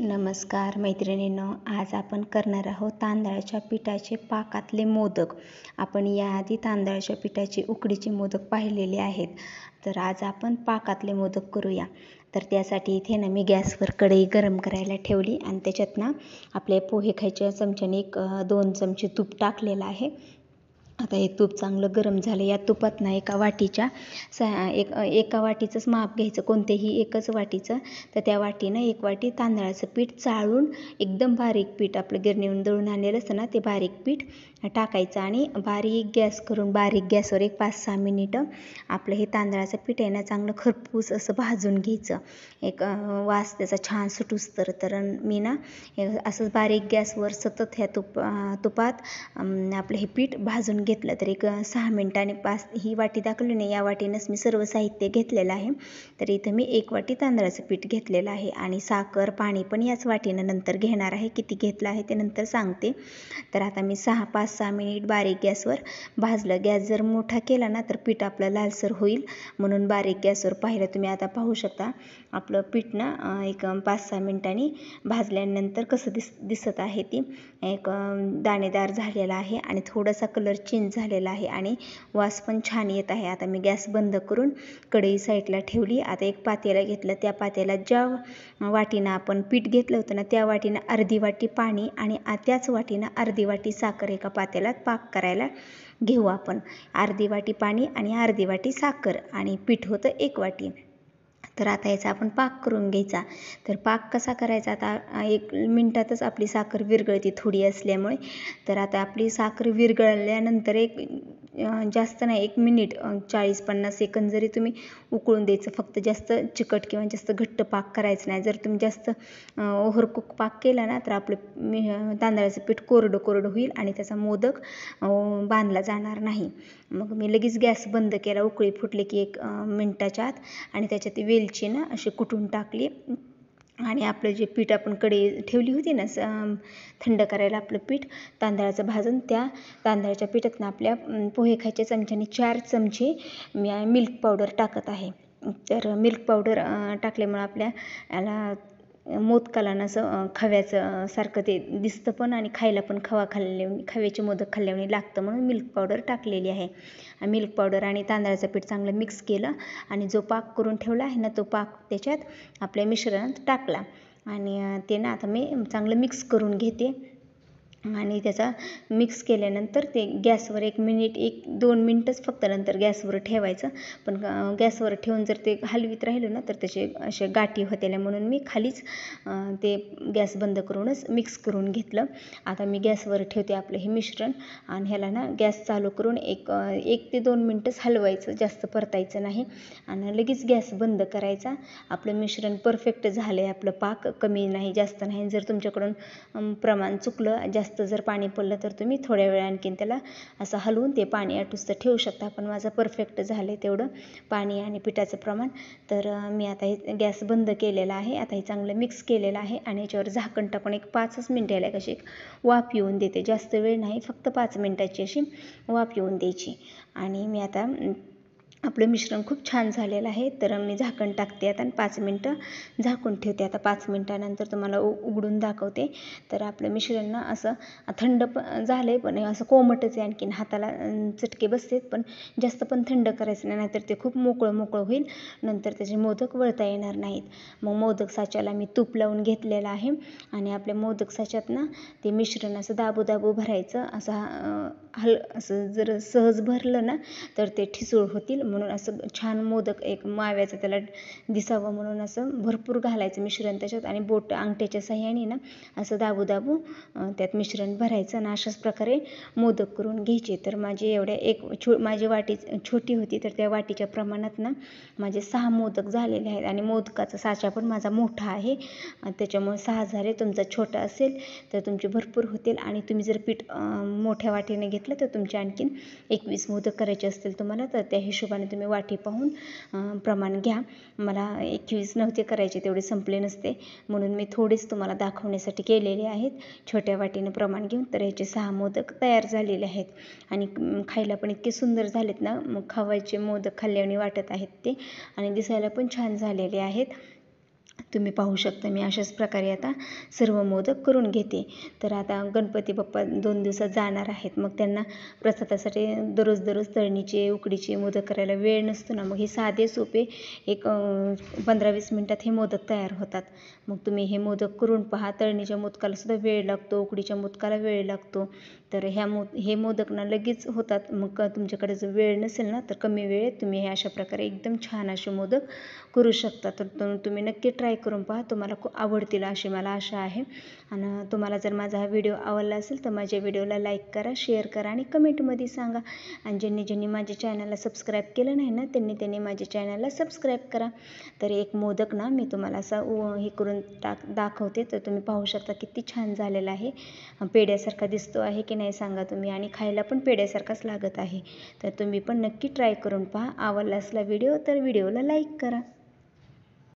नमस्कार मैत्रिणींनो, आज आपण करणार आहोत तांदळाच्या पिठाचे पाकातले मोदक. आपण याआधी तांदळाच्या पिठाचे उकडीचे मोदक पाहिलेले आहेत. तर आज आपण पाकातले मोदक करूया. तर त्यासाठी इथे ना मी गॅसवर कढई गरम करायला ठेवली आणि त्याच्यात ना आपल्या पोहे खायच्या चमच्याने 2 चमचे तूप टाकलेलं आहे. आता हे तूप चांगलं गरम झालं. या तुपात ना एका वाटीचंच माप घ्यायचं, कोणतेही एकच वाटीचं. तर त्या वाटीनं 1 वाटी तांदळाचं पीठ चाळून एकदम बारीक पीठ, आपलं गिरणीवरून दळून आणलेलं असतं ना ते बारीक पीठ टाकायचं आणि बारीक गॅस करून बारीक गॅसवर 5-6 मिनिटं आपलं हे तांदळाचं पीठ आहे ना चांगलं खरपूस असं भाजून घ्यायचं. वास त्याचा छान सुटूस तर मी ना असंच बारीक गॅसवर सतत ह्या तुपात आपलं हे पीठ भाजून घेतलं. तर 6 मिनिटांनी ही वाटी दाखवली नाही, या वाटीनंच मी सर्व साहित्य घेतलेलं आहे. तर इथं मी 1 वाटी तांदळाचं पीठ घेतलेलं आहे आणि साखर पाणी पण याच वाटीनं नंतर घेणार आहे. किती घेतलं आहे ते नंतर सांगते. तर आता मी 5-6 मिनिट बारीक गॅसवर भाजलं. गॅस जर मोठा केला ना तर पीठ आपलं लालसर होईल, म्हणून बारीक गॅसवर पाहिलं. तुम्ही आता पाहू शकता आपलं पीठ ना 5-6 मिनिटांनी भाजल्यानंतर कसं दिसत आहे. ती दाणेदार झालेला आहे आणि थोडासा कलर चेंज झालेला आहे आणि वास पण छान येत आहे. आता मी गॅस बंद करून कढई साईडला ठेवली. आता एक पातेलं घेतलं. त्या पातेल्यात ज्या वाटीनं आपण पीठ घेतलं होतं ना त्या वाटीनं अर्धी वाटी पाणी आणि त्याच वाटीनं अर्धी वाटी साखर एका पातेल्यात पाक करायला घेऊ आपण. अर्धी वाटी पाणी आणि अर्धी वाटी साखर आणि पीठ होतं 1 वाटी. तर आता याचा आपण पाक करून घ्यायचा. तर पाक कसा करायचा, आता 1 मिनिटातच आपली साखर विरघळती थोडी असल्यामुळे. तर आता आपली साखर विरघळल्यानंतर जास्त नाही 1 मिनिट 40-50 सेकंद जरी तुम्ही उकळून द्यायचं. फक्त जास्त चिकट किंवा जास्त घट्ट पाक करायचं नाही. जर तुम्ही जास्त ओव्हरकुक पाक केला ना तर आपलं तांदळाचं पीठ कोरडं होईल आणि त्याचा मोदक बांधला जाणार नाही. मग मी लगेच गॅस बंद केला. उकळी फुटली की 1 मिनिटाच्या आत आणि त्याच्यात वेलची ना अशी कुटून टाकली आणि आपलं जे पीठ आपण कढई ठेवली होती ना थंड करायला आपलं पीठ तांदळाचं भाजून, त्या तांदळाच्या पिठात ना आपल्या पोहे खायच्या चमच्याने 4 चमचे मी मिल्क पावडर टाकत आहे. तर मिल्क पावडर टाकल्यामुळं आपल्या याला मोदकाला असं खव्याचं सारखं ते दिसतं पण आणि खायला पण खव्याचे मोदक खाल्ल्याने लागतं, म्हणून मिल्क पावडर टाकलेली आहे. मिल्क पावडर आणि तांदळाचं पीठ चांगलं मिक्स केलं आणि जो पाक करून ठेवला आहे ना तो पाक त्याच्यात आपल्या मिश्रणात टाकला आणि ते ना आता मी चांगलं मिक्स करून घेते. आणि त्याचा मिक्स केल्यानंतर ते गॅसवर 1 मिनिट 1-2 मिनटंच फक्त नंतर गॅसवर ठेवायचं. पण गॅसवर ठेवून जर ते हलवीत राहिलं ना तर त्याचे असे गाठी होत्याला, म्हणून मी खालीच ते गॅस बंद करूनच मिक्स करून घेतलं. आता मी गॅसवर ठेवते आपलं हे मिश्रण आणि ह्याला ना गॅस चालू करून 1 ते 2 मिनटंच हलवायचं, जास्त परतायचं नाही आणि लगेच गॅस बंद करायचा. आपलं मिश्रण परफेक्ट झालं आहे. आपलं पाक कमी नाही जास्त नाही. जर तुमच्याकडून प्रमाण चुकलं, जास्त जर पाणी पडलं तर तुम्ही थोड्या वेळ आणखीन त्याला असं हलवून ते पाणी आटूस ठेवू शकता. पण माझं परफेक्ट झालं आहे तेवढं पाणी आणि पिठाचं प्रमाण. तर मी आता हे गॅस बंद केलेला आहे. आता हे चांगलं मिक्स केलेलं आहे आणि याच्यावर झाकण टाकून 5च मिनिटं याला कशी वाफ येऊन देते. जास्त वेळ नाही, फक्त 5 मिनिटाची अशी वाफ येऊन द्यायची. आणि मी आता आपलं मिश्रण खूप छान झालेलं आहे. तर मी झाकण टाकते आता आणि 5 मिनिटं झाकून ठेवते. आता 5 मिनिटानंतर तुम्हाला उघडून दाखवते. तर आपलं मिश्रण ना असं थंड पण झालं आहे, पण असं कोमटच आहे. आणखीन हाताला चटके बसतात, पण जास्त पण थंड करायचं नाही, नाहीतर ते खूप मोकळं होईल. नंतर त्याचे मोदक वळता येणार नाहीत. मग मोदक साच्याला मी तूप लावून घेतलेलं आहे आणि आपल्या मोदक साच्यात ना ते मिश्रण असं दाबू भरायचं. असं जर सहज भरलं ना तर ते ठिसूळ होतील, म्हणून असं छान मोदक माव्याचं त्याला दिसावं म्हणून असं भरपूर घालायचं मिश्रण त्याच्यात आणि अंगठ्याच्या साह्याने ना असं दाबू त्यात मिश्रण भरायचं आणि अशाच प्रकारे मोदक करून घ्यायचे. तर माझी माझी वाटी छोटी होती, तर त्या वाटीच्या प्रमाणात ना माझे 6 मोदक झालेले आहेत आणि मोदकाचा साचा पण माझा मोठा आहे, त्याच्यामुळे 6 झाले. तुमचा छोटा असेल तर तुमचे भरपूर होतील आणि तुम्ही जर पीठ मोठ्या वाटीने घेतलं तर तुमचे आणखीन 21 मोदक करायचे असतील तुम्हाला, तर त्या हिशोबाने तुम्ही वाटी पाहून प्रमाण घ्या. मला 21 नव्हते करायचे, तेवढे संपले नसते, म्हणून मी थोडेच तुम्हाला दाखवण्यासाठी केलेले आहेत छोट्या वाटीनं प्रमाण घेऊन. तर याचे 6 मोदक तयार झालेले आहेत आणि खायला पण इतके सुंदर झालेत ना, मग खव्याचे मोदक खाल्ल्याने वाटत आहेत ते आणि दिसायला पण छान झालेले आहेत. तुम्ही पाहू शकता मी अशाच प्रकारे आता सर्व मोदक करून घेते. तर आता गणपती बाप्पा 2 दिवसात जाणार आहेत, मग त्यांना प्रसादासाठी दररोज तळणीचे उकडीचे मोदक करायला वेळ नसतो ना, मग हे साधे सोपे एक 15-20 मिनटात हे मोदक तयार होतात. मग तुम्ही हे मोदक करून पहा. तळणीच्या मोदकाला सुद्धा वेळ लागतो, उकडीच्या मोदकाला वेळ लागतो. तर हे मोदक ना लगेच होतात. मग तुमच्याकडे जर वेळ नसेल ना, तर कमी वेळेत तुम्ही हे अशा प्रकारे एकदम छान असे मोदक करू शकता. तर तुम्ही नक्की ट्राय करून पहा, तुम्हाला खूप आवडतील अशी मला आशा आहे. आणि तुम्हाला जर माझा हा व्हिडिओ आवडला असेल तर माझ्या व्हिडिओला लाईक करा, शेअर करा आणि कमेंटमध्ये सांगा. आणि ज्यांनी माझ्या चॅनलला सबस्क्राईब केलं नाही ना, त्यांनी माझ्या चॅनलला सबस्क्राईब करा. तर एक मोदक ना मी तुम्हाला असा हे करून दाखवते. तर तुम्ही पाहू शकता किती छान झालेला आहे. पेड्यासारखा दिसतो आहे की नाही सांगा तुम्ही, आणि खायला पण पेड्यासारखाच लागत आहे. तर तुम्ही पण नक्की ट्राय करून पहा. आवडला असला व्हिडिओ तर व्हिडिओला लाईक करा.